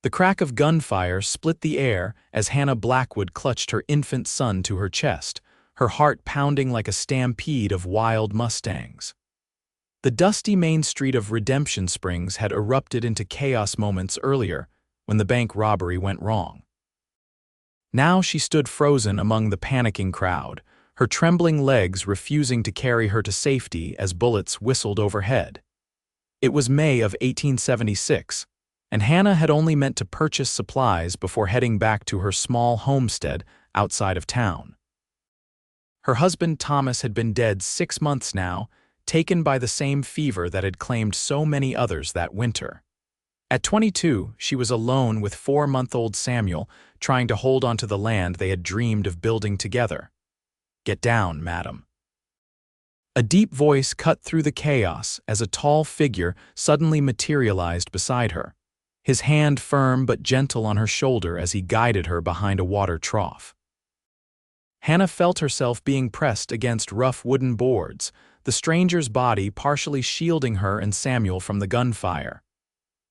The crack of gunfire split the air as Hannah Blackwood clutched her infant son to her chest, her heart pounding like a stampede of wild mustangs. The dusty main street of Redemption Springs had erupted into chaos moments earlier when the bank robbery went wrong. Now she stood frozen among the panicking crowd, her trembling legs refusing to carry her to safety as bullets whistled overhead. It was May of 1876, and Hannah had only meant to purchase supplies before heading back to her small homestead outside of town. Her husband Thomas had been dead 6 months now, taken by the same fever that had claimed so many others that winter. At 22, she was alone with 4-month-old Samuel, trying to hold onto the land they had dreamed of building together. "Get down, madam." A deep voice cut through the chaos as a tall figure suddenly materialized beside her, his hand firm but gentle on her shoulder as he guided her behind a water trough. Hannah felt herself being pressed against rough wooden boards, the stranger's body partially shielding her and Samuel from the gunfire.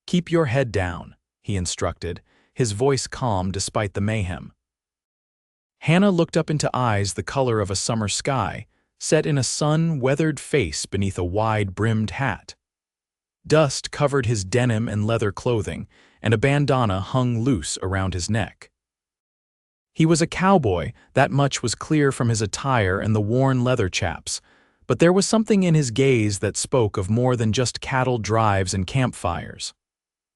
"Keep your head down," he instructed, his voice calm despite the mayhem. Hannah looked up into eyes the color of a summer sky, set in a sun-weathered face beneath a wide-brimmed hat. Dust covered his denim and leather clothing, and a bandana hung loose around his neck. He was a cowboy, that much was clear from his attire and the worn leather chaps, but there was something in his gaze that spoke of more than just cattle drives and campfires.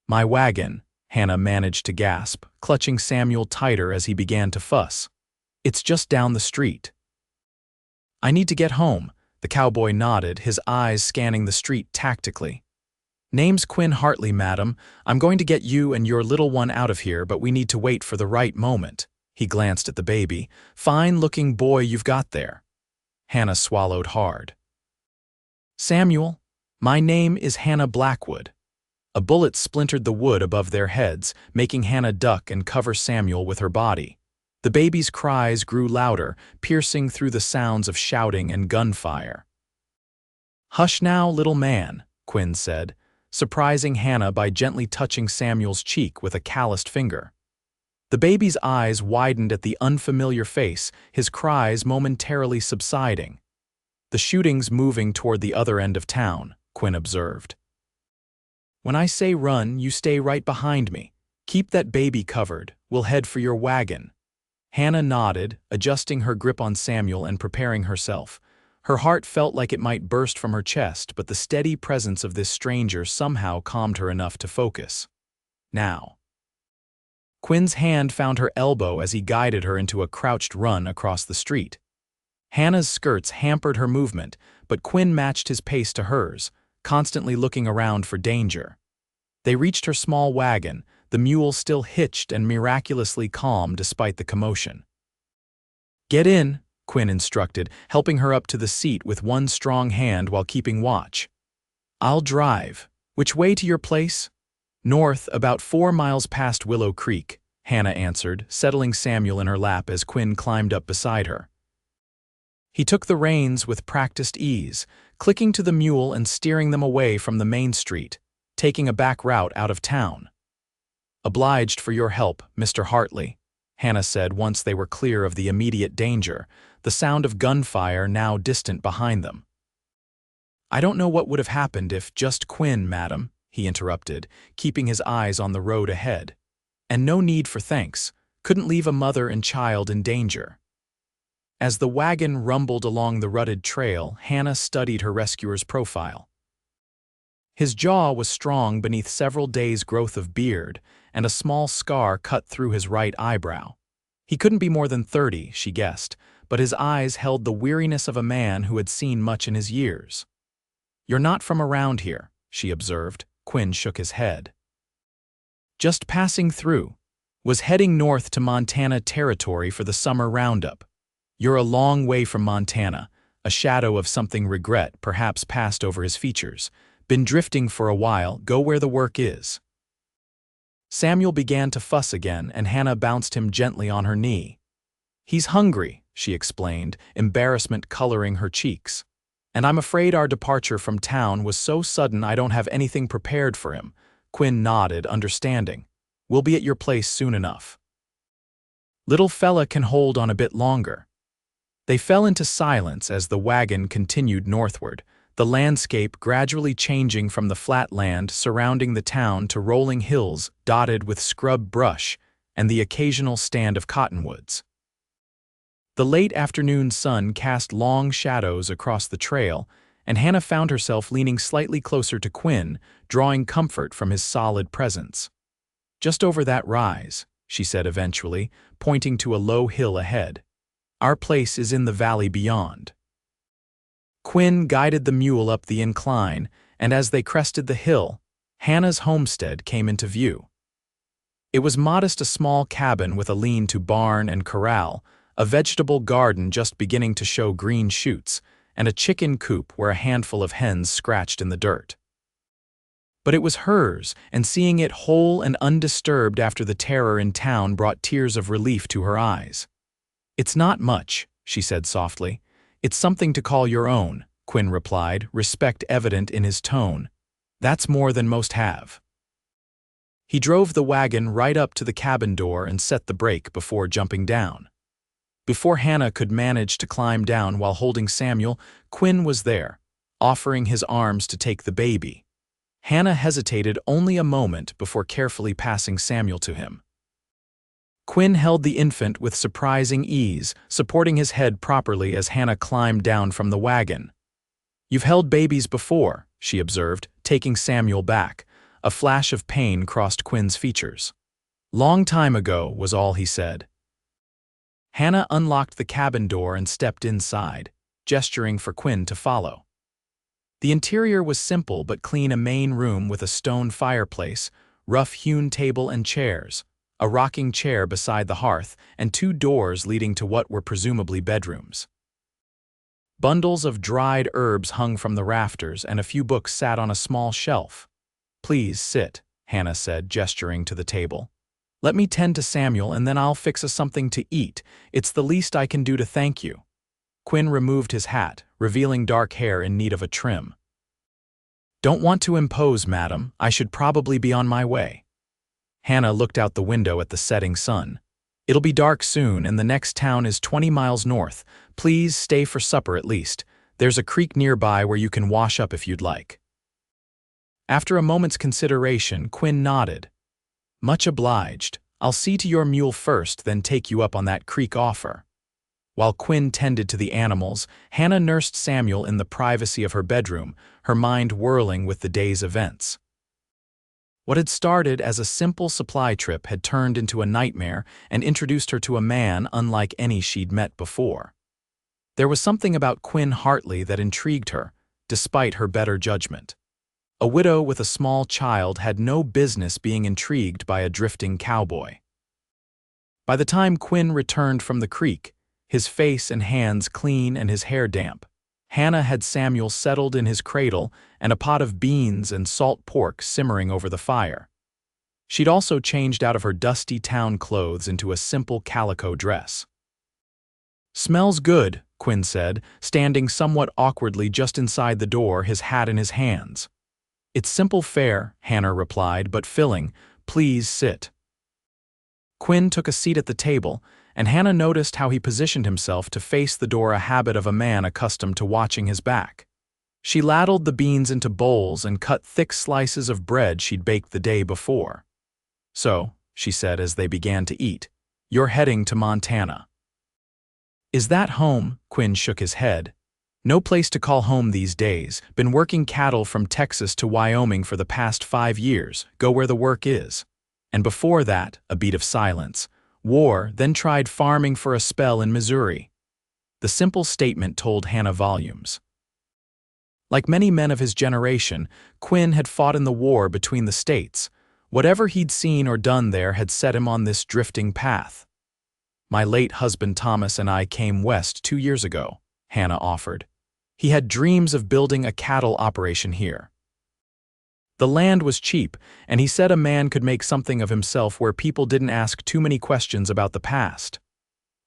"My wagon," Hannah managed to gasp, clutching Samuel tighter as he began to fuss. "It's just down the street." "I need to get home," the cowboy nodded, his eyes scanning the street tactically. "Name's Quinn Hartley, madam. I'm going to get you and your little one out of here, but we need to wait for the right moment." He glanced at the baby. "Fine-looking boy you've got there." Hannah swallowed hard. "Samuel, my name is Hannah Blackwood." A bullet splintered the wood above their heads, making Hannah duck and cover Samuel with her body. The baby's cries grew louder, piercing through the sounds of shouting and gunfire. "Hush now, little man," Quinn said, surprising Hannah by gently touching Samuel's cheek with a calloused finger. The baby's eyes widened at the unfamiliar face, his cries momentarily subsiding. "The shooting's moving toward the other end of town," Quinn observed. "When I say run, you stay right behind me. Keep that baby covered. We'll head for your wagon." Hannah nodded, adjusting her grip on Samuel and preparing herself. Her heart felt like it might burst from her chest, but the steady presence of this stranger somehow calmed her enough to focus. "Now." Quinn's hand found her elbow as he guided her into a crouched run across the street. Hannah's skirts hampered her movement, but Quinn matched his pace to hers, constantly looking around for danger. They reached her small wagon, the mule still hitched and miraculously calm despite the commotion. "Get in," Quinn instructed, helping her up to the seat with one strong hand while keeping watch. "I'll drive. Which way to your place?" "North, about 4 miles past Willow Creek," Hannah answered, settling Samuel in her lap as Quinn climbed up beside her. He took the reins with practiced ease, clicking to the mule and steering them away from the main street, taking a back route out of town. "Obliged for your help, Mr. Hartley," Hannah said once they were clear of the immediate danger, the sound of gunfire now distant behind them. "I don't know what would have happened if just Quinn, madam," he interrupted, keeping his eyes on the road ahead. "And no need for thanks. Couldn't leave a mother and child in danger." As the wagon rumbled along the rutted trail, Hannah studied her rescuer's profile. His jaw was strong beneath several days' growth of beard, and a small scar cut through his right eyebrow. He couldn't be more than 30, she guessed, but his eyes held the weariness of a man who had seen much in his years. "You're not from around here," she observed. Quinn shook his head. "Just passing through. Was heading north to Montana Territory for the summer roundup." "You're a long way from Montana," a shadow of something regret perhaps passed over his features. "Been drifting for a while, go where the work is." Samuel began to fuss again, and Hannah bounced him gently on her knee. "He's hungry," she explained, embarrassment coloring her cheeks. "And I'm afraid our departure from town was so sudden I don't have anything prepared for him." Quinn nodded, understanding. We'll be at your place soon enough. Little fella can hold on a bit longer. They fell into silence as the wagon continued northward, the landscape gradually changing from the flat land surrounding the town to rolling hills dotted with scrub brush and the occasional stand of cottonwoods. The late afternoon sun cast long shadows across the trail, and Hannah found herself leaning slightly closer to Quinn, drawing comfort from his solid presence. "Just over that rise," she said eventually, pointing to a low hill ahead. "Our place is in the valley beyond." Quinn guided the mule up the incline, and as they crested the hill, Hannah's homestead came into view. It was modest, a small cabin with a lean-to barn and corral, a vegetable garden just beginning to show green shoots, and a chicken coop where a handful of hens scratched in the dirt. But it was hers, and seeing it whole and undisturbed after the terror in town brought tears of relief to her eyes. "It's not much," she said softly. "It's something to call your own," Quinn replied, respect evident in his tone. "That's more than most have." He drove the wagon right up to the cabin door and set the brake before jumping down. Before Hannah could manage to climb down while holding Samuel, Quinn was there, offering his arms to take the baby. Hannah hesitated only a moment before carefully passing Samuel to him. Quinn held the infant with surprising ease, supporting his head properly as Hannah climbed down from the wagon. "You've held babies before," she observed, taking Samuel back. A flash of pain crossed Quinn's features. "Long time ago," was all he said. Hannah unlocked the cabin door and stepped inside, gesturing for Quinn to follow. The interior was simple but clean, a main room with a stone fireplace, rough-hewn table and chairs, a rocking chair beside the hearth, and 2 doors leading to what were presumably bedrooms. Bundles of dried herbs hung from the rafters, and a few books sat on a small shelf. "Please sit," Hannah said, gesturing to the table. "Let me tend to Samuel and then I'll fix us something to eat. It's the least I can do to thank you." Quinn removed his hat, revealing dark hair in need of a trim. "Don't want to impose, madam. I should probably be on my way." Hannah looked out the window at the setting sun. "It'll be dark soon, and the next town is 20 miles north. Please stay for supper at least. There's a creek nearby where you can wash up if you'd like." After a moment's consideration, Quinn nodded. "Much obliged. I'll see to your mule first, then take you up on that creek offer." While Quinn tended to the animals, Hannah nursed Samuel in the privacy of her bedroom, her mind whirling with the day's events. What had started as a simple supply trip had turned into a nightmare and introduced her to a man unlike any she'd met before. There was something about Quinn Hartley that intrigued her, despite her better judgment. A widow with a small child had no business being intrigued by a drifting cowboy. By the time Quinn returned from the creek, his face and hands clean and his hair damp, Hannah had Samuel settled in his cradle and a pot of beans and salt pork simmering over the fire. She'd also changed out of her dusty town clothes into a simple calico dress. "Smells good," Quinn said, standing somewhat awkwardly just inside the door, his hat in his hands. "It's simple fare," Hannah replied, "but filling. Please sit." Quinn took a seat at the table, and Hannah noticed how he positioned himself to face the door, a habit of a man accustomed to watching his back. She ladled the beans into bowls and cut thick slices of bread she'd baked the day before. "So," she said as they began to eat, "you're heading to Montana." "Is that home?" Quinn shook his head. "No place to call home these days. Been working cattle from Texas to Wyoming for the past 5 years. Go where the work is." And before that, a beat of silence. "War, then tried farming for a spell in Missouri." The simple statement told Hannah volumes. Like many men of his generation, Quinn had fought in the war between the states. Whatever he'd seen or done there had set him on this drifting path. "My late husband Thomas and I came west 2 years ago," Hannah offered. "He had dreams of building a cattle operation here. The land was cheap, and he said a man could make something of himself where people didn't ask too many questions about the past."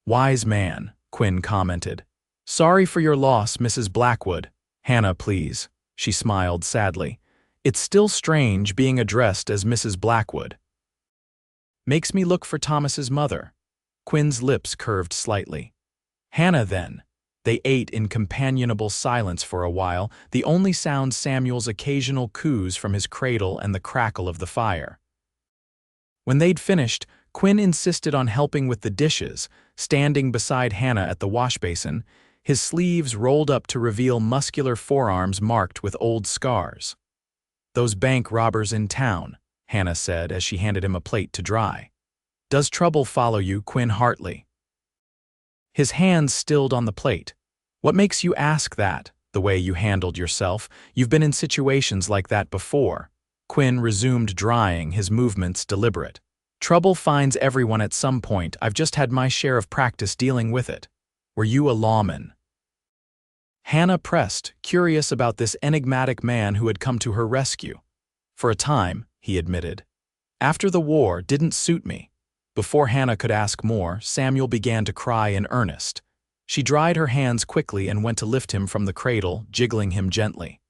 "Wise man," Quinn commented. "Sorry for your loss, Mrs. Blackwood." "Hannah, please," she smiled sadly. "It's still strange being addressed as Mrs. Blackwood." Makes me look for Thomas's mother. Quinn's lips curved slightly. Hannah, then. They ate in companionable silence for a while, the only sound Samuel's occasional coos from his cradle and the crackle of the fire. When they'd finished, Quinn insisted on helping with the dishes, standing beside Hannah at the washbasin, his sleeves rolled up to reveal muscular forearms marked with old scars. "Those bank robbers in town," Hannah said as she handed him a plate to dry. "Does trouble follow you, Quinn Hartley?" His hands stilled on the plate. "What makes you ask that, the way you handled yourself? You've been in situations like that before." Quinn resumed drying, his movements deliberate. "Trouble finds everyone at some point. I've just had my share of practice dealing with it. Were you a lawman?" Hannah pressed, curious about this enigmatic man who had come to her rescue. "For a time," he admitted. "After the war didn't suit me." Before Hannah could ask more, Samuel began to cry in earnest. She dried her hands quickly and went to lift him from the cradle, jiggling him gently.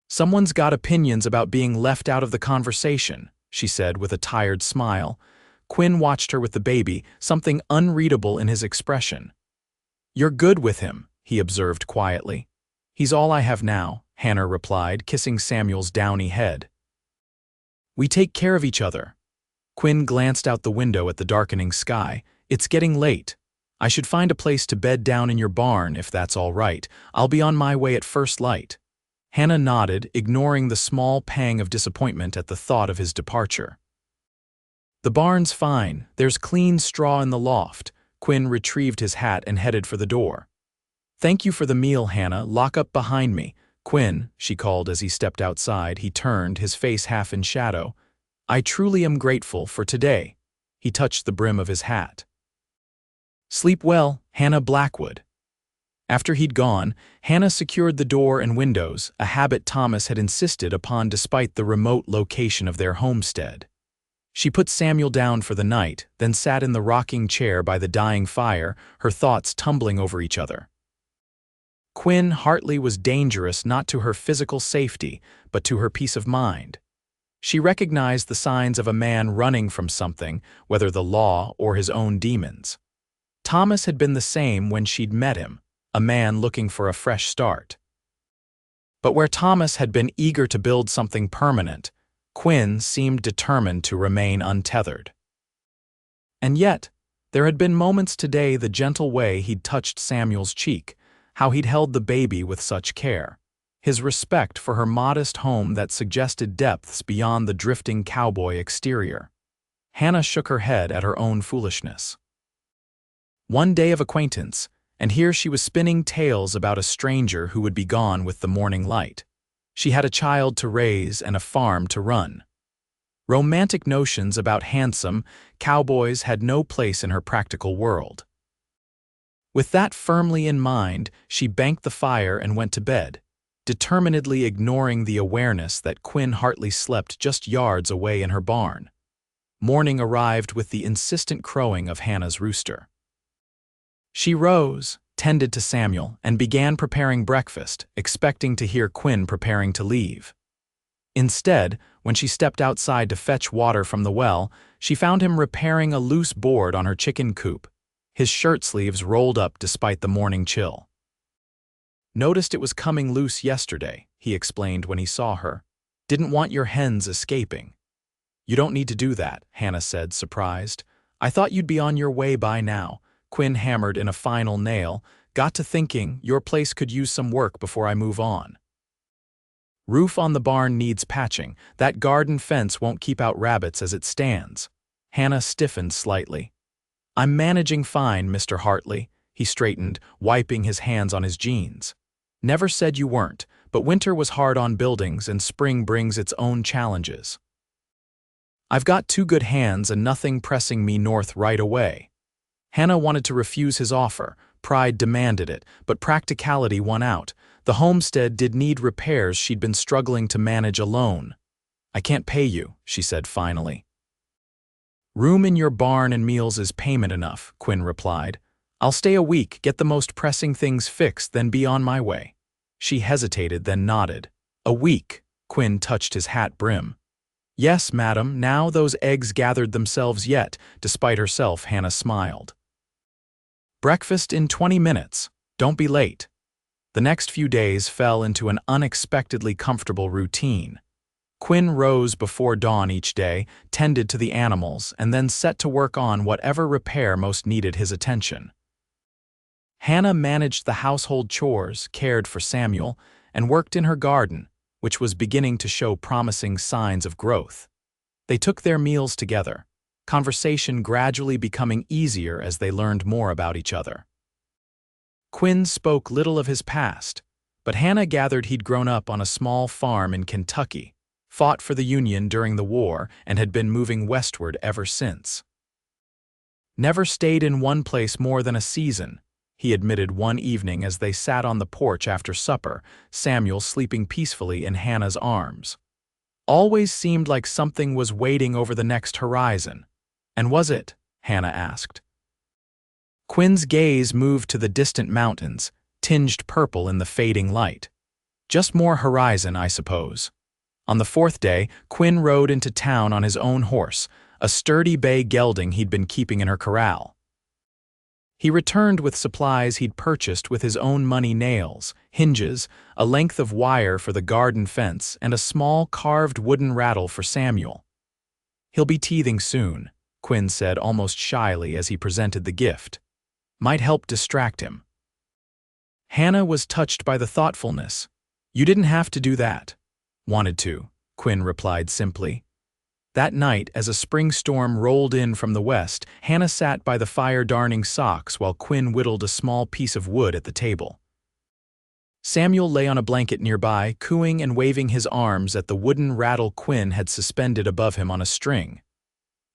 "Someone's got opinions about being left out of the conversation," she said with a tired smile. Quinn watched her with the baby, something unreadable in his expression. "You're good with him," he observed quietly. "He's all I have now," Hannah replied, kissing Samuel's downy head. "We take care of each other." Quinn glanced out the window at the darkening sky. "It's getting late. I should find a place to bed down in your barn, if that's all right. I'll be on my way at first light." Hannah nodded, ignoring the small pang of disappointment at the thought of his departure. "The barn's fine. There's clean straw in the loft." Quinn retrieved his hat and headed for the door. "Thank you for the meal, Hannah. Lock up behind me." "Quinn," she called as he stepped outside. He turned, his face half in shadow. "I truly am grateful for today." He touched the brim of his hat. "Sleep well, Hannah Blackwood." After he'd gone, Hannah secured the door and windows, a habit Thomas had insisted upon despite the remote location of their homestead. She put Samuel down for the night, then sat in the rocking chair by the dying fire, her thoughts tumbling over each other. Quinn Hartley was dangerous not to her physical safety, but to her peace of mind. She recognized the signs of a man running from something, whether the law or his own demons. Thomas had been the same when she'd met him, a man looking for a fresh start. But where Thomas had been eager to build something permanent, Quinn seemed determined to remain untethered. And yet, there had been moments today, the gentle way he'd touched Samuel's cheek, how he'd held the baby with such care, his respect for her modest home that suggested depths beyond the drifting cowboy exterior. Hannah shook her head at her own foolishness. One day of acquaintance, and here she was spinning tales about a stranger who would be gone with the morning light. She had a child to raise and a farm to run. Romantic notions about handsome cowboys had no place in her practical world. With that firmly in mind, she banked the fire and went to bed, determinedly ignoring the awareness that Quinn Hartley slept just yards away in her barn. Morning arrived with the insistent crowing of Hannah's rooster. She rose, tended to Samuel, and began preparing breakfast, expecting to hear Quinn preparing to leave. Instead, when she stepped outside to fetch water from the well, she found him repairing a loose board on her chicken coop, his shirt sleeves rolled up despite the morning chill. "Noticed it was coming loose yesterday," he explained when he saw her. "Didn't want your hens escaping." "You don't need to do that," Hannah said, surprised. "I thought you'd be on your way by now." Quinn hammered in a final nail. "Got to thinking, your place could use some work before I move on. Roof on the barn needs patching. That garden fence won't keep out rabbits as it stands." Hannah stiffened slightly. "I'm managing fine, Mr. Hartley." He straightened, wiping his hands on his jeans. "Never said you weren't, but winter was hard on buildings and spring brings its own challenges. I've got two good hands and nothing pressing me north right away." Hannah wanted to refuse his offer. Pride demanded it, but practicality won out. The homestead did need repairs she'd been struggling to manage alone. "I can't pay you," she said finally. "Room in your barn and meals is payment enough," Quinn replied. "I'll stay a week, get the most pressing things fixed, then be on my way." She hesitated, then nodded. "A week," Quinn touched his hat brim. Yes, madam, now those eggs gathered themselves yet. Despite herself, Hannah smiled. Breakfast in 20 minutes. Don't be late. The next few days fell into an unexpectedly comfortable routine. Quinn rose before dawn each day, tended to the animals, and then set to work on whatever repair most needed his attention. Hannah managed the household chores, cared for Samuel, and worked in her garden, which was beginning to show promising signs of growth. They took their meals together, conversation gradually becoming easier as they learned more about each other. Quinn spoke little of his past, but Hannah gathered he'd grown up on a small farm in Kentucky, fought for the Union during the war, and had been moving westward ever since. Never stayed in one place more than a season, he admitted one evening as they sat on the porch after supper, Samuel sleeping peacefully in Hannah's arms. Always seemed like something was waiting over the next horizon. And was it? Hannah asked. Quinn's gaze moved to the distant mountains, tinged purple in the fading light. Just more horizon, I suppose. On the fourth day, Quinn rode into town on his own horse, a sturdy bay gelding he'd been keeping in her corral. He returned with supplies he'd purchased with his own money: nails, hinges, a length of wire for the garden fence, and a small carved wooden rattle for Samuel. He'll be teething soon, Quinn said almost shyly as he presented the gift. Might help distract him. Hannah was touched by the thoughtfulness. You didn't have to do that. Wanted to, Quinn replied simply. That night, as a spring storm rolled in from the west, Hannah sat by the fire darning socks while Quinn whittled a small piece of wood at the table. Samuel lay on a blanket nearby, cooing and waving his arms at the wooden rattle Quinn had suspended above him on a string.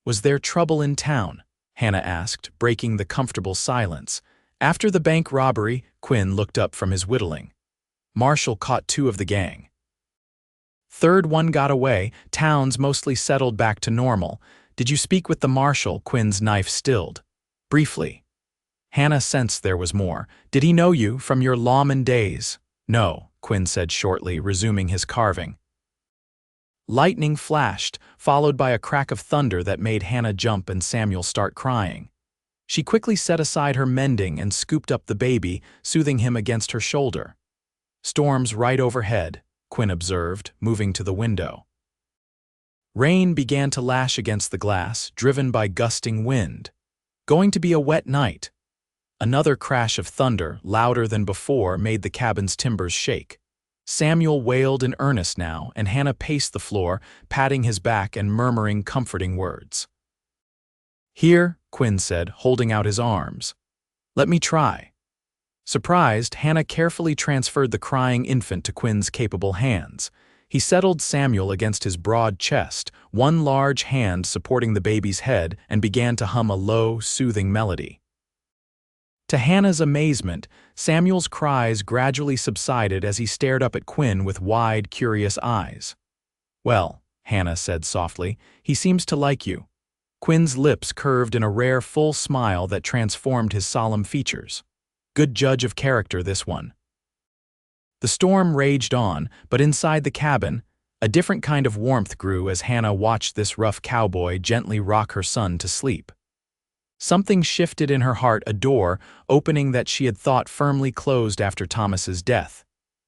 Was there trouble in town? Hannah asked, breaking the comfortable silence. After the bank robbery, Quinn looked up from his whittling. Marshall caught 2 of the gang. Third one got away. Town's mostly settled back to normal. Did you speak with the marshal? Quinn's knife stilled. Briefly. Hannah sensed there was more. Did he know you from your lawman days? No, Quinn said shortly, resuming his carving. Lightning flashed, followed by a crack of thunder that made Hannah jump and Samuel start crying. She quickly set aside her mending and scooped up the baby, soothing him against her shoulder. Storm's right overhead, Quinn observed, moving to the window. Rain began to lash against the glass, driven by gusting wind. Going to be a wet night. Another crash of thunder, louder than before, made the cabin's timbers shake. Samuel wailed in earnest now, and Hannah paced the floor, patting his back and murmuring comforting words. Here, Quinn said, holding out his arms. Let me try. Surprised, Hannah carefully transferred the crying infant to Quinn's capable hands. He settled Samuel against his broad chest, one large hand supporting the baby's head, and began to hum a low, soothing melody. To Hannah's amazement, Samuel's cries gradually subsided as he stared up at Quinn with wide, curious eyes. Well, Hannah said softly, he seems to like you. Quinn's lips curved in a rare full smile that transformed his solemn features. Good judge of character, this one. The storm raged on, but inside the cabin, a different kind of warmth grew as Hannah watched this rough cowboy gently rock her son to sleep. Something shifted in her heart, a door opening that she had thought firmly closed after Thomas's death.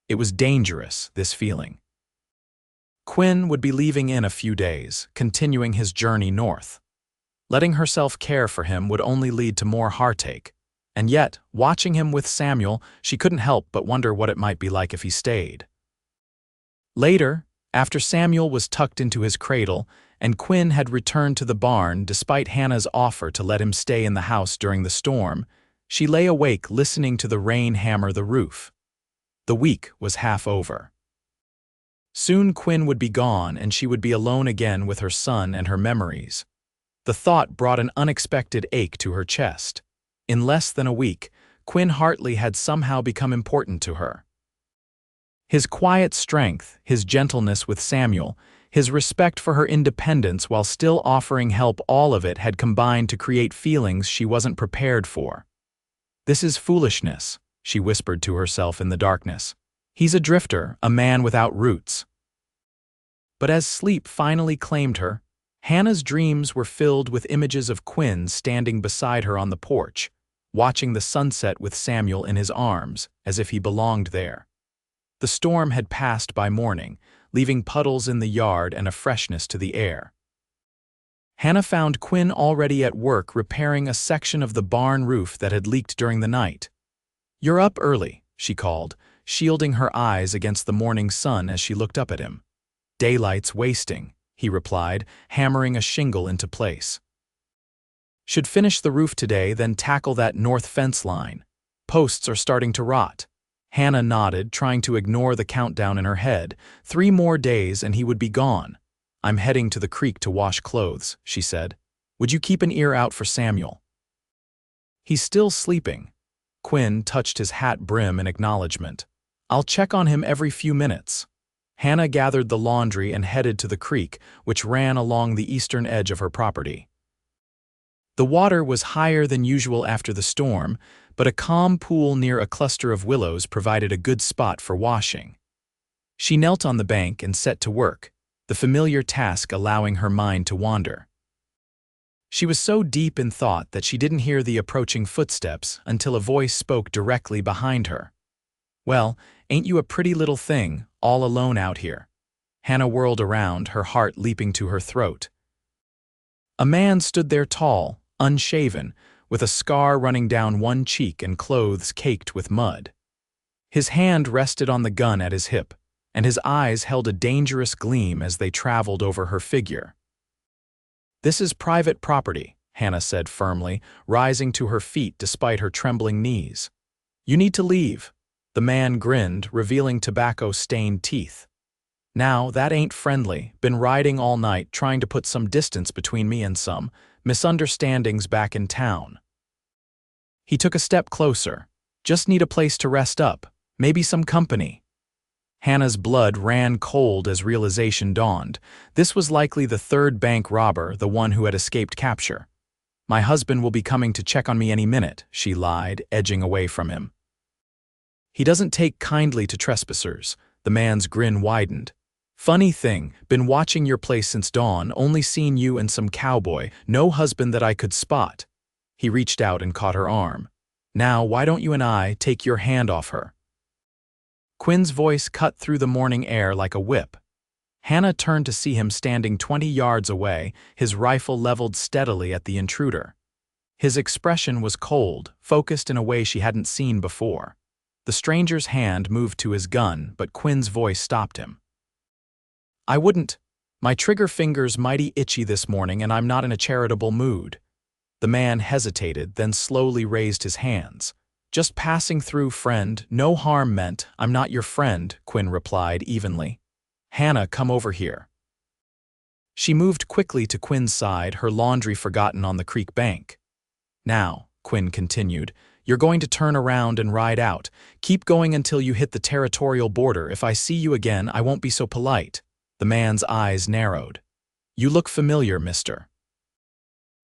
It was dangerous, this feeling. Quinn would be leaving in a few days, continuing his journey north. Letting herself care for him would only lead to more heartache. And yet, watching him with Samuel, she couldn't help but wonder what it might be like if he stayed. Later, after Samuel was tucked into his cradle, and Quinn had returned to the barn despite Hannah's offer to let him stay in the house during the storm, she lay awake listening to the rain hammer the roof. The week was half over. Soon Quinn would be gone and she would be alone again with her son and her memories. The thought brought an unexpected ache to her chest. In less than a week, Quinn Hartley had somehow become important to her. His quiet strength, his gentleness with Samuel, his respect for her independence while still offering help, all of it had combined to create feelings she wasn't prepared for. This is foolishness, she whispered to herself in the darkness. He's a drifter, a man without roots. But as sleep finally claimed her, Hannah's dreams were filled with images of Quinn standing beside her on the porch, watching the sunset with Samuel in his arms, as if he belonged there. The storm had passed by morning, leaving puddles in the yard and a freshness to the air. Hannah found Quinn already at work repairing a section of the barn roof that had leaked during the night. "You're up early," she called, shielding her eyes against the morning sun as she looked up at him. "Daylight's wasting," he replied, hammering a shingle into place. "Should finish the roof today, then tackle that north fence line. Posts are starting to rot." Hannah nodded, trying to ignore the countdown in her head. 3 more days and he would be gone. "I'm heading to the creek to wash clothes," she said. "Would you keep an ear out for Samuel?" "He's still sleeping." Quinn touched his hat brim in acknowledgement. "I'll check on him every few minutes." Hannah gathered the laundry and headed to the creek, which ran along the eastern edge of her property. The water was higher than usual after the storm, but a calm pool near a cluster of willows provided a good spot for washing. She knelt on the bank and set to work, the familiar task allowing her mind to wander. She was so deep in thought that she didn't hear the approaching footsteps until a voice spoke directly behind her. "Well, ain't you a pretty little thing, all alone out here?" Hannah whirled around, her heart leaping to her throat. A man stood there tall, unshaven, with a scar running down one cheek and clothes caked with mud. His hand rested on the gun at his hip, and his eyes held a dangerous gleam as they traveled over her figure. "This is private property," Hannah said firmly, rising to her feet despite her trembling knees. "You need to leave." The man grinned, revealing tobacco-stained teeth. "Now, that ain't friendly. Been riding all night, trying to put some distance between me and some misunderstandings back in town." He took a step closer. "Just need a place to rest up, maybe some company." Hannah's blood ran cold as realization dawned. This was likely the third bank robber, the one who had escaped capture. "My husband will be coming to check on me any minute," she lied, edging away from him. "He doesn't take kindly to trespassers." The man's grin widened. "Funny thing, been watching your place since dawn, only seen you and some cowboy, no husband that I could spot." He reached out and caught her arm. "Now, why don't you and I take your hand off her?" Quinn's voice cut through the morning air like a whip. Hannah turned to see him standing 20 yards away, his rifle leveled steadily at the intruder. His expression was cold, focused in a way she hadn't seen before. The stranger's hand moved to his gun, but Quinn's voice stopped him. "I wouldn't. My trigger finger's mighty itchy this morning and I'm not in a charitable mood." The man hesitated, then slowly raised his hands. "Just passing through, friend, no harm meant. I'm not your friend," Quinn replied evenly. "Hannah, come over here." She moved quickly to Quinn's side, her laundry forgotten on the creek bank. "Now," Quinn continued, "you're going to turn around and ride out. Keep going until you hit the territorial border. If I see you again, I won't be so polite." The man's eyes narrowed. "You look familiar, mister."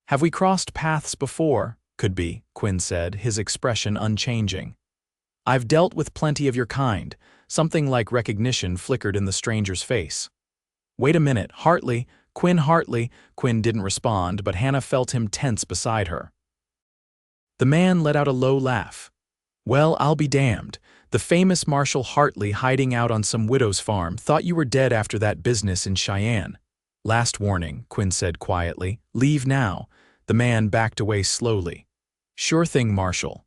"Have we crossed paths before?" "Could be," Quinn said, his expression unchanging. "I've dealt with plenty of your kind." Something like recognition flickered in the stranger's face. "Wait a minute, Hartley, Quinn Hartley." Quinn didn't respond, but Hannah felt him tense beside her. The man let out a low laugh. "Well, I'll be damned. The famous Marshall Hartley hiding out on some widow's farm thought you were dead after that business in Cheyenne." "Last warning," Quinn said quietly. "Leave now." The man backed away slowly. "Sure thing, Marshall.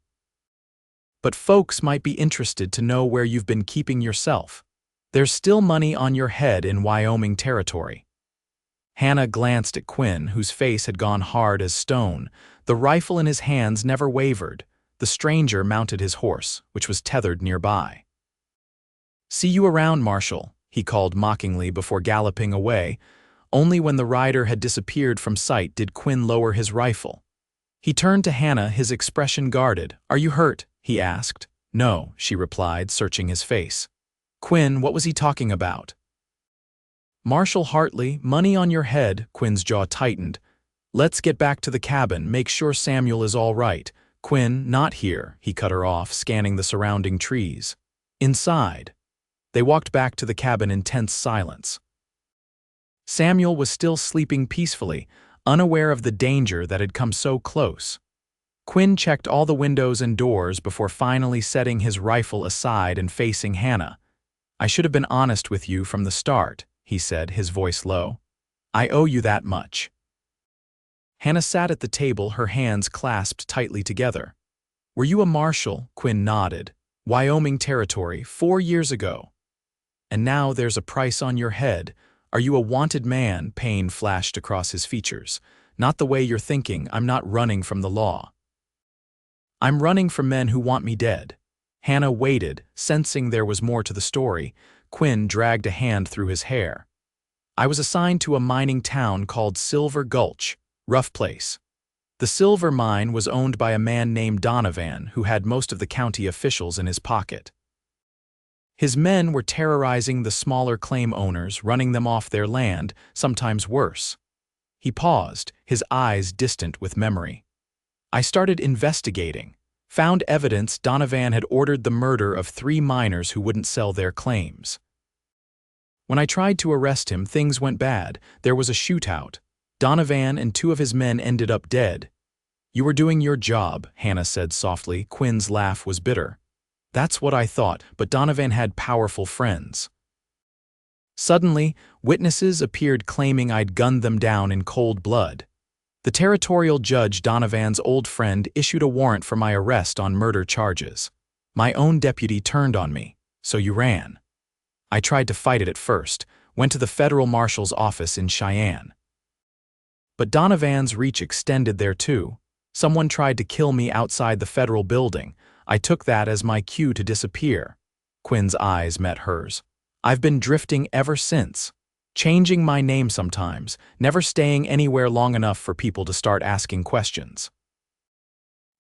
But folks might be interested to know where you've been keeping yourself. There's still money on your head in Wyoming territory." Hannah glanced at Quinn, whose face had gone hard as stone. The rifle in his hands never wavered. The stranger mounted his horse, which was tethered nearby. "See you around, Marshall," he called mockingly before galloping away. Only when the rider had disappeared from sight did Quinn lower his rifle. He turned to Hannah, his expression guarded. "Are you hurt?" he asked. "No," she replied, searching his face. "Quinn, what was he talking about?" "Marshall Hartley, money on your head." Quinn's jaw tightened. "Let's get back to the cabin, make sure Samuel is all right." "Quinn, not here," he cut her off, scanning the surrounding trees. "Inside." They walked back to the cabin in tense silence. Samuel was still sleeping peacefully, unaware of the danger that had come so close. Quinn checked all the windows and doors before finally setting his rifle aside and facing Hannah. "I should have been honest with you from the start," he said, his voice low. "I owe you that much." Hannah sat at the table, her hands clasped tightly together. "Were you a marshal?" Quinn nodded. "Wyoming Territory, 4 years ago. And now there's a price on your head. Are you a wanted man?" Pain flashed across his features. "Not the way you're thinking. I'm not running from the law. I'm running from men who want me dead." Hannah waited, sensing there was more to the story. Quinn dragged a hand through his hair. "I was assigned to a mining town called Silver Gulch. Rough place. The silver mine was owned by a man named Donovan, who had most of the county officials in his pocket. His men were terrorizing the smaller claim owners, running them off their land, sometimes worse." He paused, his eyes distant with memory. "I started investigating. Found evidence Donovan had ordered the murder of 3 miners who wouldn't sell their claims. When I tried to arrest him, things went bad. There was a shootout. Donovan and 2 of his men ended up dead." "You were doing your job," Hannah said softly. Quinn's laugh was bitter. "That's what I thought, but Donovan had powerful friends." Suddenly, witnesses appeared claiming I'd gunned them down in cold blood. The territorial judge, Donovan's old friend, issued a warrant for my arrest on murder charges. My own deputy turned on me. "So you ran." I tried to fight it at first, went to the federal marshal's office in Cheyenne. But Donovan's reach extended there too. Someone tried to kill me outside the federal building. I took that as my cue to disappear. Quinn's eyes met hers. "I've been drifting ever since. Changing my name sometimes, never staying anywhere long enough for people to start asking questions."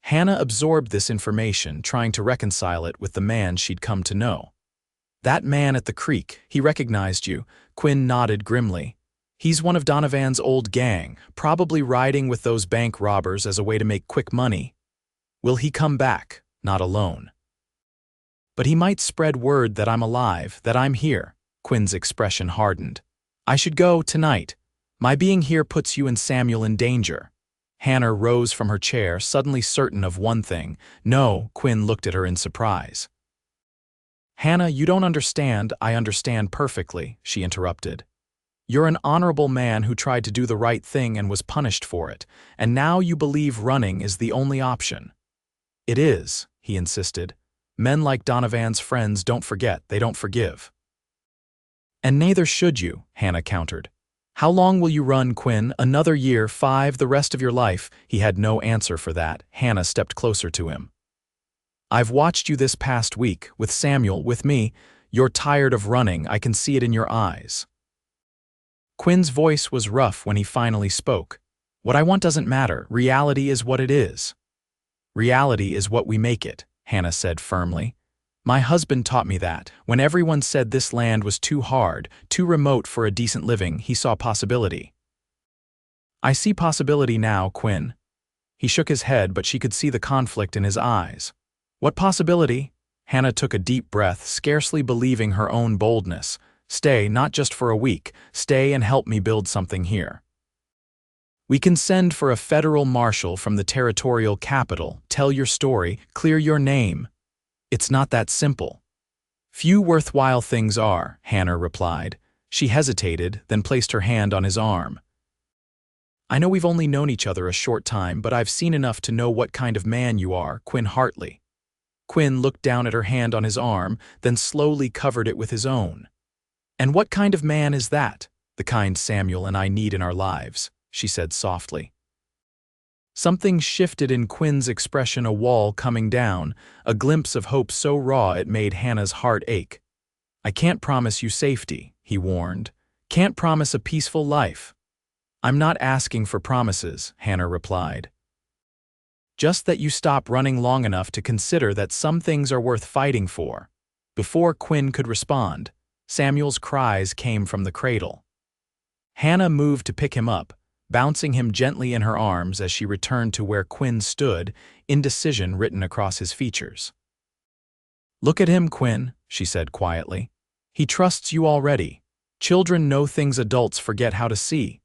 Hannah absorbed this information, trying to reconcile it with the man she'd come to know. "That man at the creek, he recognized you." Quinn nodded grimly. "He's one of Donovan's old gang, probably riding with those bank robbers as a way to make quick money. Will he come back? Not alone. But he might spread word that I'm alive, that I'm here." Quinn's expression hardened. "I should go tonight. My being here puts you and Samuel in danger." Hannah rose from her chair, suddenly certain of one thing. "No," Quinn looked at her in surprise. "Hannah, you don't understand." "I understand perfectly," she interrupted. "You're an honorable man who tried to do the right thing and was punished for it, and now you believe running is the only option." "It is," he insisted. "Men like Donovan's friends don't forget, they don't forgive." "And neither should you," Hannah countered. "How long will you run, Quinn? Another year, 5, the rest of your life?" He had no answer for that. Hannah stepped closer to him. "I've watched you this past week, with Samuel, with me. You're tired of running, I can see it in your eyes." Quinn's voice was rough when he finally spoke. "What I want doesn't matter. Reality is what it is." "Reality is what we make it," Hannah said firmly. "My husband taught me that. When everyone said this land was too hard, too remote for a decent living, he saw possibility." "I see possibility now, Quinn." He shook his head, but she could see the conflict in his eyes. "What possibility?" Hannah took a deep breath, scarcely believing her own boldness. "Stay, not just for a week. Stay and help me build something here. We can send for a federal marshal from the territorial capital, tell your story, clear your name. It's not that simple." "Few worthwhile things are," Hannah replied. She hesitated, then placed her hand on his arm. "I know we've only known each other a short time, but I've seen enough to know what kind of man you are, Quinn Hartley." Quinn looked down at her hand on his arm, then slowly covered it with his own. "And what kind of man is that?" "The kind Samuel and I need in our lives," she said softly. Something shifted in Quinn's expression, a wall coming down, a glimpse of hope so raw it made Hannah's heart ache. "I can't promise you safety," he warned. "Can't promise a peaceful life." "I'm not asking for promises," Hannah replied. "Just that you stop running long enough to consider that some things are worth fighting for." Before Quinn could respond, Samuel's cries came from the cradle. Hannah moved to pick him up, bouncing him gently in her arms as she returned to where Quinn stood, indecision written across his features. "Look at him, Quinn," she said quietly. "He trusts you already. Children know things adults forget how to see.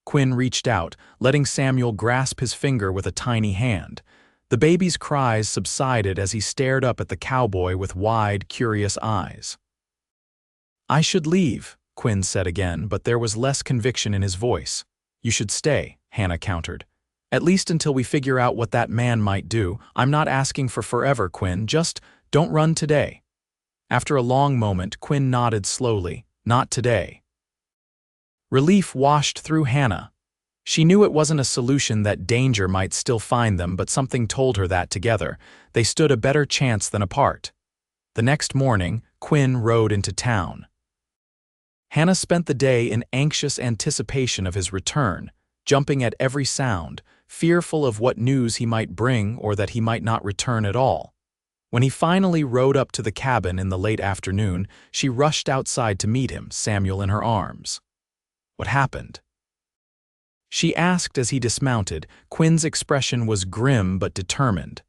Quinn reached out, letting Samuel grasp his finger with a tiny hand. The baby's cries subsided as he stared up at the cowboy with wide, curious eyes. "I should leave," Quinn said again, but there was less conviction in his voice. "You should stay," Hannah countered. "At least until we figure out what that man might do. I'm not asking for forever, Quinn, just don't run today." After a long moment, Quinn nodded slowly. "Not today." Relief washed through Hannah. She knew it wasn't a solution that danger might still find them, but something told her that together, they stood a better chance than apart. The next morning, Quinn rode into town. Hannah spent the day in anxious anticipation of his return, jumping at every sound, fearful of what news he might bring or that he might not return at all. When he finally rode up to the cabin in the late afternoon, she rushed outside to meet him, Samuel in her arms. "What happened?" she asked as he dismounted. Quinn's expression was grim but determined.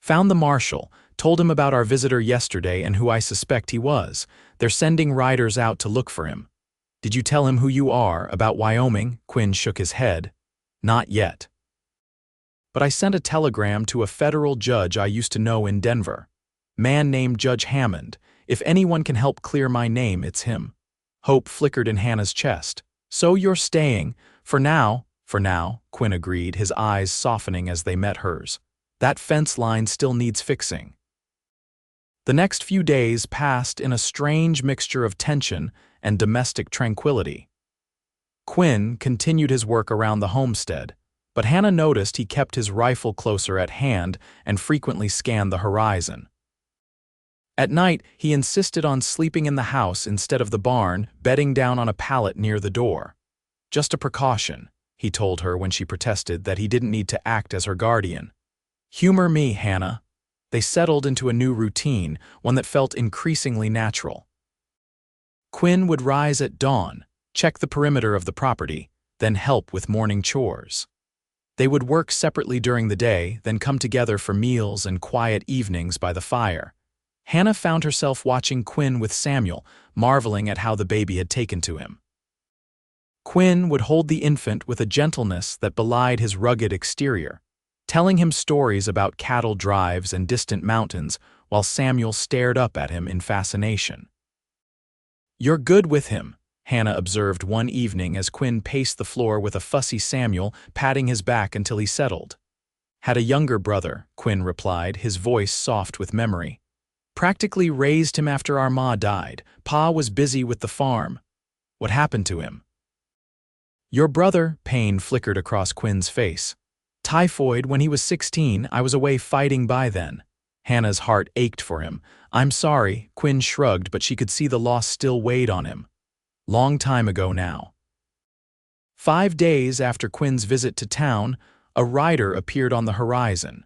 "Found the marshal, told him about our visitor yesterday and who I suspect he was. They're sending riders out to look for him." "Did you tell him who you are, about Wyoming?" Quinn shook his head. "Not yet. But I sent a telegram to a federal judge I used to know in Denver. Man named Judge Hammond. If anyone can help clear my name, it's him." Hope flickered in Hannah's chest. "So you're staying? For now," Quinn agreed, his eyes softening as they met hers. "That fence line still needs fixing." The next few days passed in a strange mixture of tension and domestic tranquility. Quinn continued his work around the homestead, but Hannah noticed he kept his rifle closer at hand and frequently scanned the horizon. At night, he insisted on sleeping in the house instead of the barn, bedding down on a pallet near the door. "Just a precaution," he told her when she protested that he didn't need to act as her guardian. "Humor me, Hannah." They settled into a new routine, one that felt increasingly natural. Quinn would rise at dawn, check the perimeter of the property, then help with morning chores. They would work separately during the day, then come together for meals and quiet evenings by the fire. Hannah found herself watching Quinn with Samuel, marveling at how the baby had taken to him. Quinn would hold the infant with a gentleness that belied his rugged exterior, telling him stories about cattle drives and distant mountains, while Samuel stared up at him in fascination. "You're good with him," Hannah observed one evening as Quinn paced the floor with a fussy Samuel, patting his back until he settled. "Had a younger brother," Quinn replied, his voice soft with memory. "Practically raised him after our ma died. Pa was busy with the farm." "What happened to him?" "Your brother," pain flickered across Quinn's face. "Typhoid when he was 16, I was away fighting by then." Hannah's heart ached for him. "I'm sorry," Quinn shrugged, but she could see the loss still weighed on him. "Long time ago now." 5 days after Quinn's visit to town, a rider appeared on the horizon.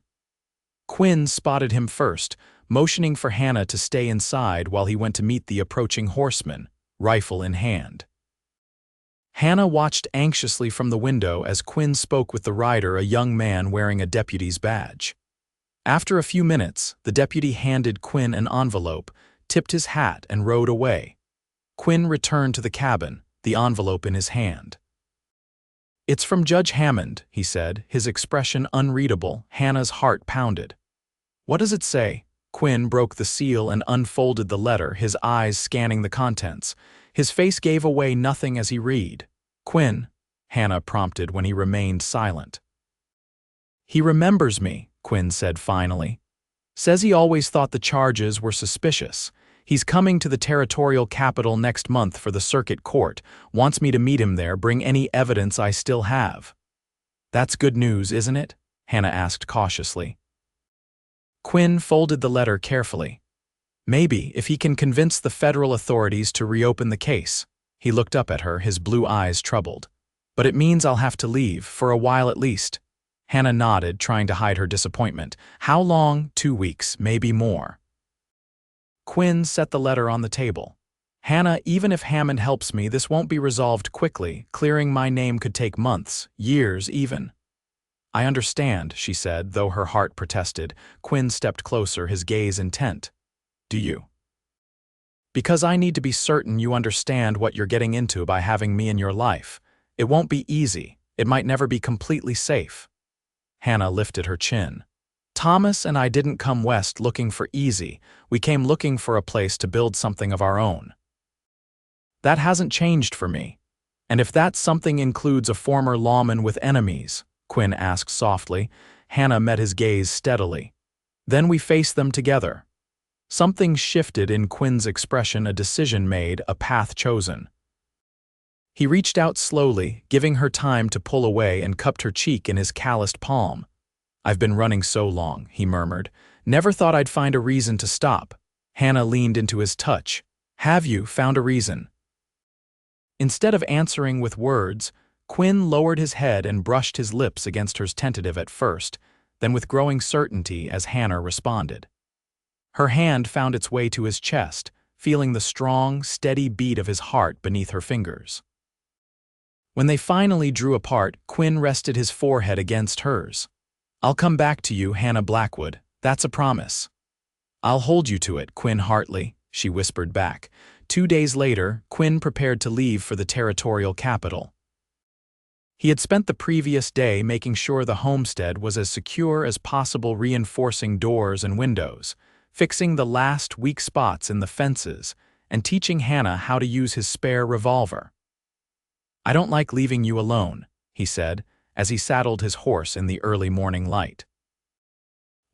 Quinn spotted him first, motioning for Hannah to stay inside while he went to meet the approaching horseman, rifle in hand. Hannah watched anxiously from the window as Quinn spoke with the rider, a young man wearing a deputy's badge. After a few minutes, the deputy handed Quinn an envelope, tipped his hat, and rode away. Quinn returned to the cabin, the envelope in his hand. "It's from Judge Hammond," he said, his expression unreadable. Hannah's heart pounded. "What does it say?" Quinn broke the seal and unfolded the letter, his eyes scanning the contents. His face gave away nothing as he read. "Quinn," Hannah prompted when he remained silent. "He remembers me," Quinn said finally. "Says he always thought the charges were suspicious. He's coming to the territorial capital next month for the circuit court, wants me to meet him there, bring any evidence I still have." "That's good news, isn't it?" Hannah asked cautiously. Quinn folded the letter carefully. "Maybe, if he can convince the federal authorities to reopen the case." He looked up at her, his blue eyes troubled. "But it means I'll have to leave, for a while at least." Hannah nodded, trying to hide her disappointment. "How long?" 2 weeks, maybe more." Quinn set the letter on the table. "Hannah, even if Hammond helps me, this won't be resolved quickly. Clearing my name could take months, years even." "I understand," she said, though her heart protested. Quinn stepped closer, his gaze intent. "Do you?" Because I need to be certain you understand what you're getting into by having me in your life. It won't be easy. It might never be completely safe." Hannah lifted her chin. "Thomas and I didn't come west looking for easy. We came looking for a place to build something of our own. That hasn't changed for me. And if that something includes a former lawman with enemies," Quinn asked softly. Hannah met his gaze steadily. "Then we face them together." Something shifted in Quinn's expression, a decision made, a path chosen. He reached out slowly, giving her time to pull away, and cupped her cheek in his calloused palm. "I've been running so long," he murmured. "Never thought I'd find a reason to stop." Hannah leaned into his touch. "Have you found a reason?" Instead of answering with words, Quinn lowered his head and brushed his lips against hers, tentative at first, then with growing certainty as Hannah responded. Her hand found its way to his chest, feeling the strong, steady beat of his heart beneath her fingers. When they finally drew apart, Quinn rested his forehead against hers. "I'll come back to you, Hannah Blackwood. That's a promise." "I'll hold you to it, Quinn Hartley," she whispered back. 2 days later, Quinn prepared to leave for the territorial capital. He had spent the previous day making sure the homestead was as secure as possible, reinforcing doors and windows, fixing the last weak spots in the fences, and teaching Hannah how to use his spare revolver. "I don't like leaving you alone," he said, as he saddled his horse in the early morning light.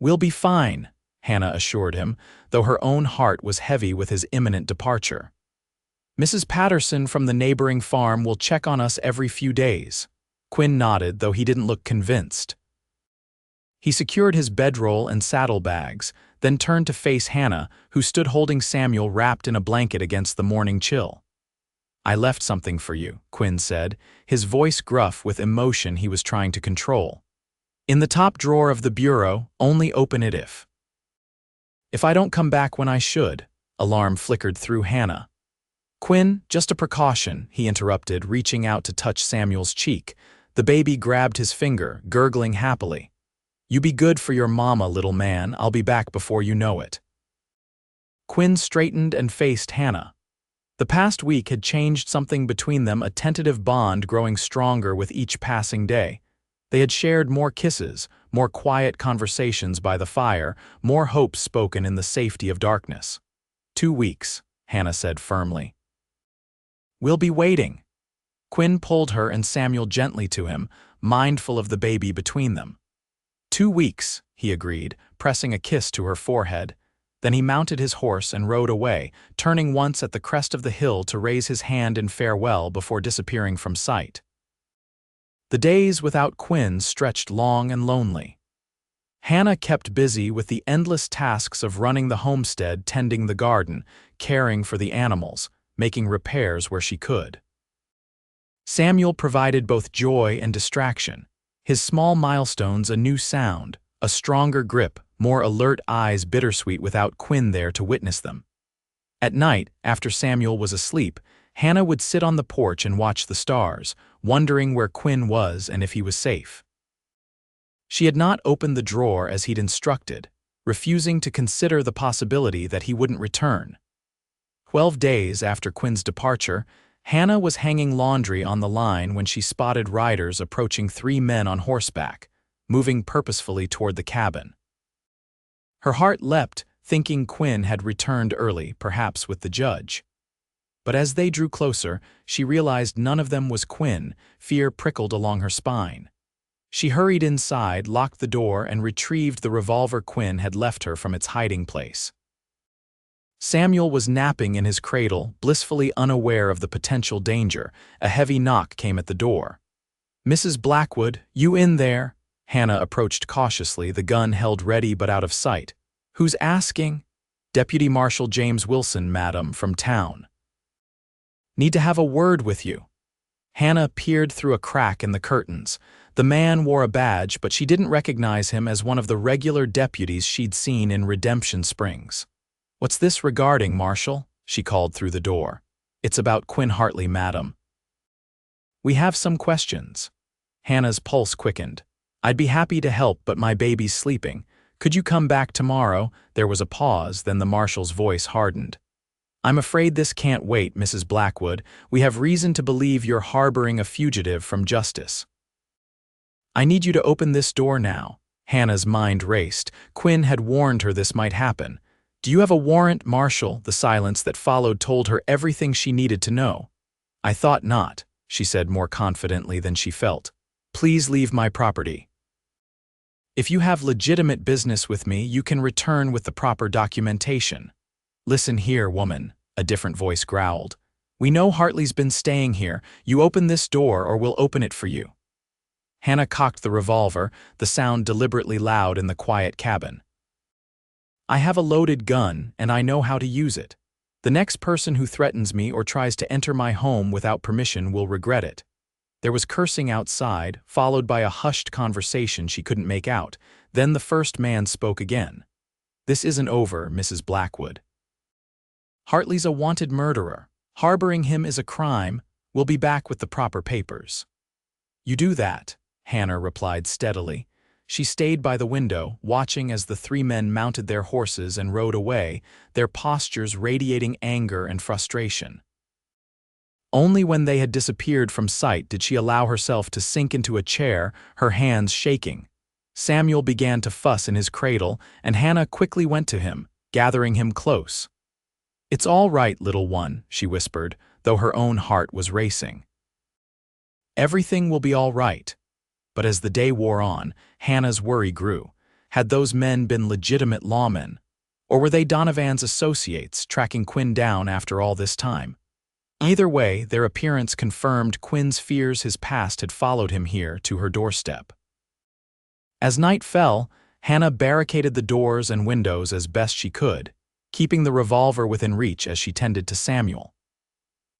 "We'll be fine," Hannah assured him, though her own heart was heavy with his imminent departure. "Mrs. Patterson from the neighboring farm will check on us every few days." Quinn nodded, though he didn't look convinced. He secured his bedroll and saddlebags, then turned to face Hannah, who stood holding Samuel wrapped in a blanket against the morning chill. "I left something for you," Quinn said, his voice gruff with emotion he was trying to control. "In the top drawer of the bureau, only open it if." "If I don't come back when I should," alarm flickered through Hannah. "Quinn, just a precaution," he interrupted, reaching out to touch Samuel's cheek. The baby grabbed his finger, gurgling happily. "You be good for your mama, little man. I'll be back before you know it." Quinn straightened and faced Hannah. The past week had changed something between them, a tentative bond growing stronger with each passing day. They had shared more kisses, more quiet conversations by the fire, more hopes spoken in the safety of darkness. 2 weeks, Hannah said firmly. "We'll be waiting." Quinn pulled her and Samuel gently to him, mindful of the baby between them. 2 weeks, he agreed, pressing a kiss to her forehead. Then he mounted his horse and rode away, turning once at the crest of the hill to raise his hand in farewell before disappearing from sight. The days without Quinn stretched long and lonely. Hannah kept busy with the endless tasks of running the homestead, tending the garden, caring for the animals, making repairs where she could. Samuel provided both joy and distraction, his small milestones a new sound, a stronger grip, more alert eyes bittersweet without Quinn there to witness them. At night, after Samuel was asleep, Hannah would sit on the porch and watch the stars, wondering where Quinn was and if he was safe. She had not opened the drawer as he'd instructed, refusing to consider the possibility that he wouldn't return. 12 days after Quinn's departure, Hannah was hanging laundry on the line when she spotted riders approaching 3 men on horseback, moving purposefully toward the cabin. Her heart leapt, thinking Quinn had returned early, perhaps with the judge. But as they drew closer, she realized none of them was Quinn. Fear prickled along her spine. She hurried inside, locked the door, and retrieved the revolver Quinn had left her from its hiding place. Samuel was napping in his cradle, blissfully unaware of the potential danger. A heavy knock came at the door. "Mrs. Blackwood, you in there?" Hannah approached cautiously, the gun held ready but out of sight. "Who's asking?" "Deputy Marshal James Wilson, madam, from town. Need to have a word with you." Hannah peered through a crack in the curtains. The man wore a badge, but she didn't recognize him as one of the regular deputies she'd seen in Redemption Springs. "What's this regarding, Marshal?" she called through the door. "It's about Quinn Hartley, madam." "We have some questions." Hannah's pulse quickened. "I'd be happy to help, but my baby's sleeping. Could you come back tomorrow?" There was a pause, then the Marshal's voice hardened. I'm afraid this can't wait, Mrs. Blackwood. We have reason to believe you're harboring a fugitive from justice. I need you to open this door now. Hannah's mind raced. Quinn had warned her this might happen. Do you have a warrant, Marshal? The silence that followed told her everything she needed to know. I thought not, she said more confidently than she felt. Please leave my property. If you have legitimate business with me, you can return with the proper documentation. Listen here, woman, a different voice growled. We know Hartley's been staying here. You open this door or we'll open it for you. Hannah cocked the revolver, the sound deliberately loud in the quiet cabin. I have a loaded gun, and I know how to use it. The next person who threatens me or tries to enter my home without permission will regret it. There was cursing outside, followed by a hushed conversation she couldn't make out. Then the first man spoke again. This isn't over, Mrs. Blackwood. Hartley's a wanted murderer. Harboring him is a crime. We'll be back with the proper papers. You do that, Hannah replied steadily. She stayed by the window, watching as the three men mounted their horses and rode away, their postures radiating anger and frustration. Only when they had disappeared from sight did she allow herself to sink into a chair, her hands shaking. Samuel began to fuss in his cradle, and Hannah quickly went to him, gathering him close. It's all right, little one, she whispered, though her own heart was racing. Everything will be all right. But as the day wore on, Hannah's worry grew. Had those men been legitimate lawmen? Or were they Donovan's associates, tracking Quinn down after all this time? Either way, their appearance confirmed Quinn's fears his past had followed him here to her doorstep. As night fell, Hannah barricaded the doors and windows as best she could, keeping the revolver within reach as she tended to Samuel.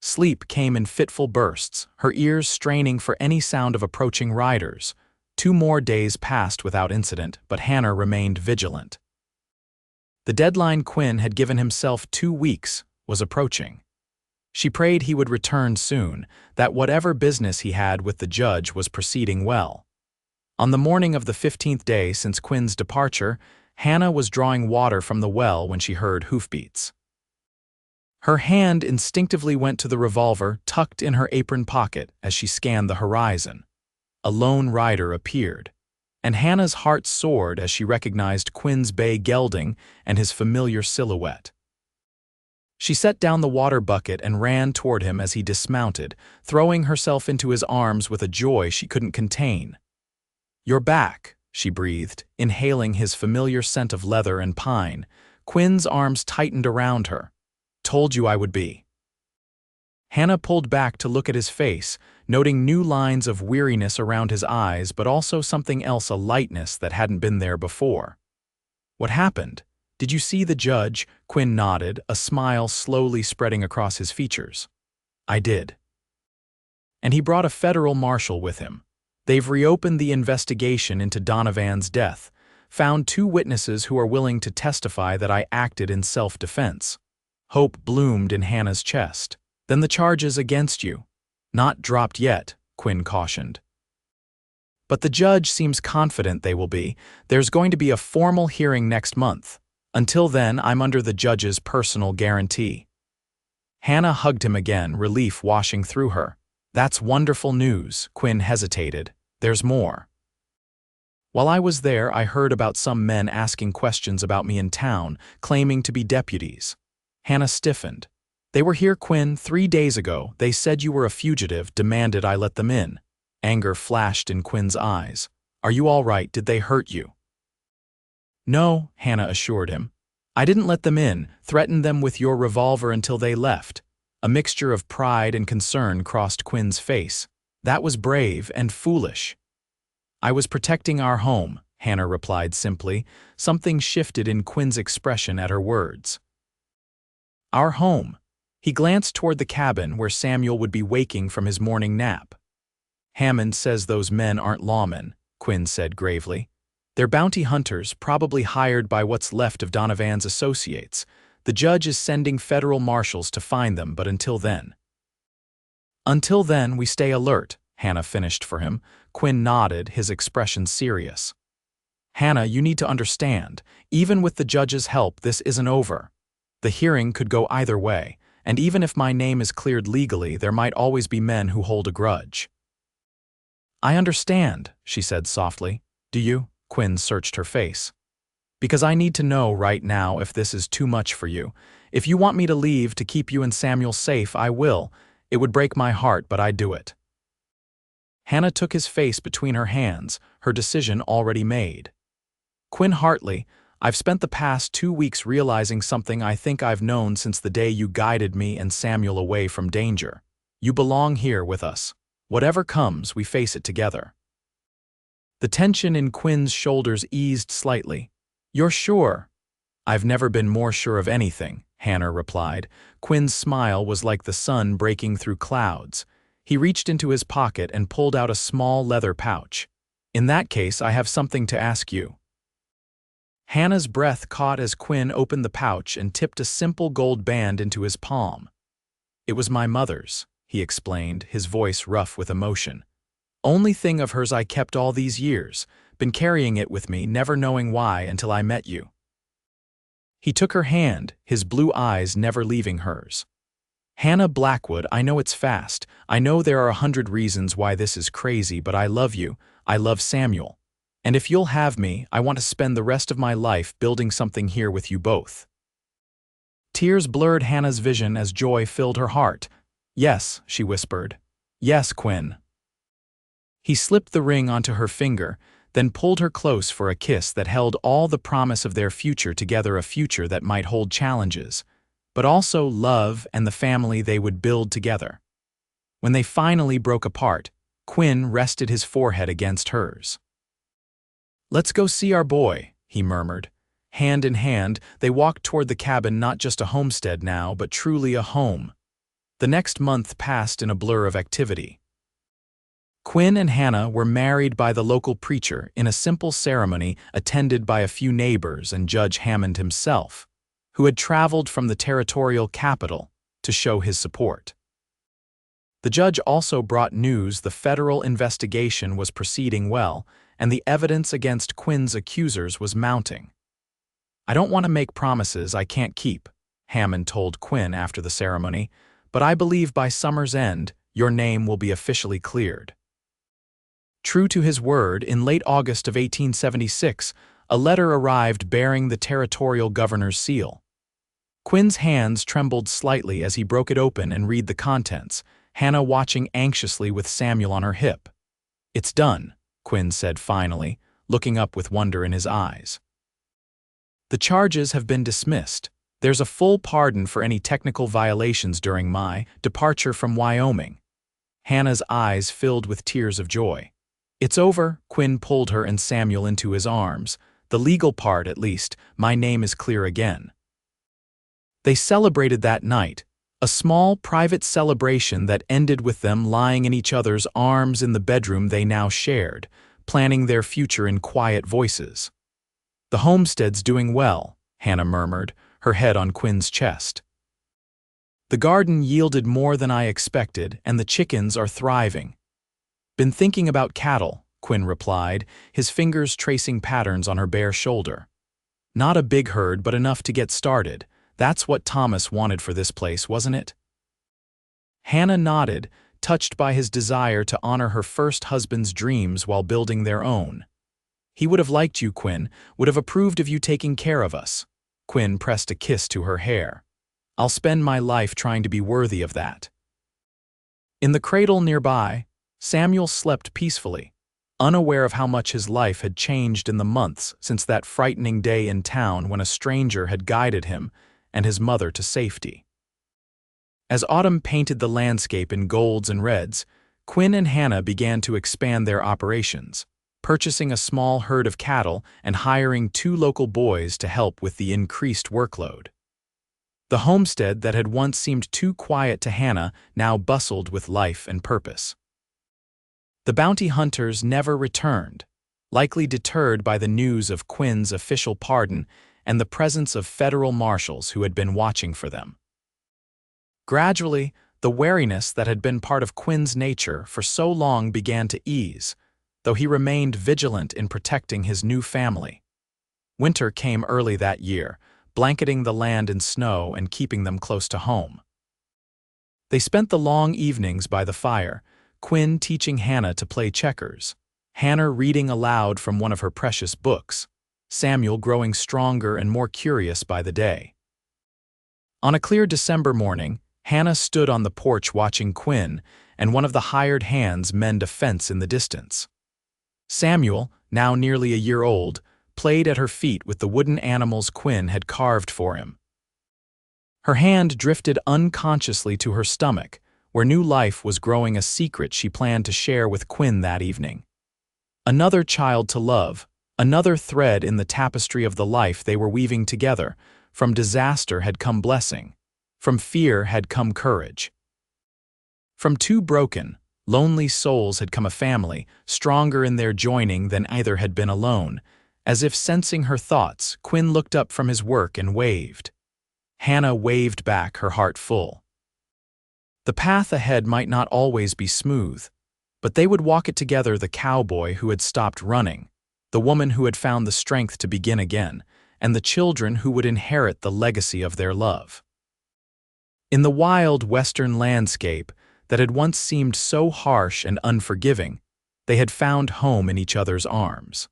Sleep came in fitful bursts, her ears straining for any sound of approaching riders. 2 more days passed without incident, but Hannah remained vigilant. The deadline Quinn had given himself 2 weeks was approaching. She prayed he would return soon, that whatever business he had with the judge was proceeding well. On the morning of the 15th day since Quinn's departure, Hannah was drawing water from the well when she heard hoofbeats. Her hand instinctively went to the revolver tucked in her apron pocket as she scanned the horizon. A lone rider appeared, and Hannah's heart soared as she recognized Quinn's bay gelding and his familiar silhouette. She set down the water bucket and ran toward him as he dismounted, throwing herself into his arms with a joy she couldn't contain. "You're back," she breathed, inhaling his familiar scent of leather and pine. Quinn's arms tightened around her. "Told you I would be." Hannah pulled back to look at his face, noting new lines of weariness around his eyes, but also something else, a lightness that hadn't been there before. "What happened? Did you see the judge?" Quinn nodded, a smile slowly spreading across his features. "I did." "And he brought a federal marshal with him. They've reopened the investigation into Donovan's death, found 2 witnesses who are willing to testify that I acted in self-defense." Hope bloomed in Hannah's chest. "Then the charges against you?" "Not dropped yet," Quinn cautioned. "But the judge seems confident they will be. There's going to be a formal hearing next month. Until then, I'm under the judge's personal guarantee." Hannah hugged him again, relief washing through her. "That's wonderful news," Quinn hesitated. "There's more." "While I was there, I heard about some men asking questions about me in town, claiming to be deputies." Hannah stiffened. "They were here, Quinn, 3 days ago. They said you were a fugitive, demanded I let them in." Anger flashed in Quinn's eyes. "Are you all right? Did they hurt you?" "No," Hannah assured him. "I didn't let them in, threatened them with your revolver until they left." A mixture of pride and concern crossed Quinn's face. "That was brave and foolish." "I was protecting our home," Hannah replied simply. Something shifted in Quinn's expression at her words. "Our home." He glanced toward the cabin where Samuel would be waking from his morning nap. "Hammond says those men aren't lawmen," Quinn said gravely. "They're bounty hunters, probably hired by what's left of Donovan's associates. The judge is sending federal marshals to find them, but until then." "Until then, we stay alert," Hannah finished for him. Quinn nodded, his expression serious. "Hannah, you need to understand, even with the judge's help, this isn't over." The hearing could go either way, and even if my name is cleared legally, there might always be men who hold a grudge. I understand, she said softly. Do you? Quinn searched her face. Because I need to know right now if this is too much for you. If you want me to leave to keep you and Samuel safe, I will. It would break my heart, but I'd do it. Hannah took his face between her hands, her decision already made. Quinn Hartley, I've spent the past 2 weeks realizing something I think I've known since the day you guided me and Samuel away from danger. You belong here with us. Whatever comes, we face it together. The tension in Quinn's shoulders eased slightly. You're sure? I've never been more sure of anything, Hannah replied. Quinn's smile was like the sun breaking through clouds. He reached into his pocket and pulled out a small leather pouch. In that case, I have something to ask you. Hannah's breath caught as Quinn opened the pouch and tipped a simple gold band into his palm. It was my mother's, he explained, his voice rough with emotion. Only thing of hers I kept all these years, been carrying it with me, never knowing why until I met you. He took her hand, his blue eyes never leaving hers. Hannah Blackwood, I know it's fast. I know there are 100 reasons why this is crazy, but I love you. I love Samuel. And if you'll have me, I want to spend the rest of my life building something here with you both. Tears blurred Hannah's vision as joy filled her heart. Yes, she whispered. Yes, Quinn. He slipped the ring onto her finger, then pulled her close for a kiss that held all the promise of their future together, a future that might hold challenges, but also love and the family they would build together. When they finally broke apart, Quinn rested his forehead against hers. Let's go see our boy, he murmured. Hand in hand, they walked toward the cabin, not just a homestead now, but truly a home. The next month passed in a blur of activity. Quinn and Hannah were married by the local preacher in a simple ceremony attended by a few neighbors and Judge Hammond himself, who had traveled from the territorial capital to show his support. The judge also brought news the federal investigation was proceeding well, and the evidence against Quinn's accusers was mounting. I don't want to make promises I can't keep, Hammond told Quinn after the ceremony, but I believe by summer's end, your name will be officially cleared. True to his word, in late August of 1876, a letter arrived bearing the territorial governor's seal. Quinn's hands trembled slightly as he broke it open and read the contents, Hannah watching anxiously with Samuel on her hip. It's done, Quinn said finally, looking up with wonder in his eyes. The charges have been dismissed. There's a full pardon for any technical violations during my departure from Wyoming. Hannah's eyes filled with tears of joy. It's over, Quinn pulled her and Samuel into his arms. The legal part, at least, my name is clear again. They celebrated that night, a small private celebration that ended with them lying in each other's arms in the bedroom they now shared, planning their future in quiet voices. The homestead's doing well, Hannah murmured, her head on Quinn's chest. The garden yielded more than I expected, and the chickens are thriving. Been thinking about cattle, Quinn replied, his fingers tracing patterns on her bare shoulder. Not a big herd, but enough to get started. That's what Thomas wanted for this place, wasn't it? Hannah nodded, touched by his desire to honor her first husband's dreams while building their own. He would have liked you, Quinn, would have approved of you taking care of us. Quinn pressed a kiss to her hair. I'll spend my life trying to be worthy of that. In the cradle nearby, Samuel slept peacefully, unaware of how much his life had changed in the months since that frightening day in town when a stranger had guided him and his mother to safety. As autumn painted the landscape in golds and reds, Quinn and Hannah began to expand their operations, purchasing a small herd of cattle and hiring 2 local boys to help with the increased workload. The homestead that had once seemed too quiet to Hannah now bustled with life and purpose. The bounty hunters never returned, likely deterred by the news of Quinn's official pardon and the presence of federal marshals who had been watching for them. Gradually, the wariness that had been part of Quinn's nature for so long began to ease, though he remained vigilant in protecting his new family. Winter came early that year, blanketing the land in snow and keeping them close to home. They spent the long evenings by the fire, Quinn teaching Hannah to play checkers, Hannah reading aloud from one of her precious books, Samuel growing stronger and more curious by the day. On a clear December morning, Hannah stood on the porch watching Quinn and one of the hired hands mend a fence in the distance. Samuel, now nearly a year old, played at her feet with the wooden animals Quinn had carved for him. Her hand drifted unconsciously to her stomach, where new life was growing, a secret she planned to share with Quinn that evening. Another child to love, another thread in the tapestry of the life they were weaving together. From disaster had come blessing. From fear had come courage. From two broken, lonely souls had come a family, stronger in their joining than either had been alone. As if sensing her thoughts, Quinn looked up from his work and waved. Hannah waved back, her heart full. The path ahead might not always be smooth, but they would walk it together, the cowboy who had stopped running, the woman who had found the strength to begin again, and the children who would inherit the legacy of their love. In the wild western landscape that had once seemed so harsh and unforgiving, they had found home in each other's arms.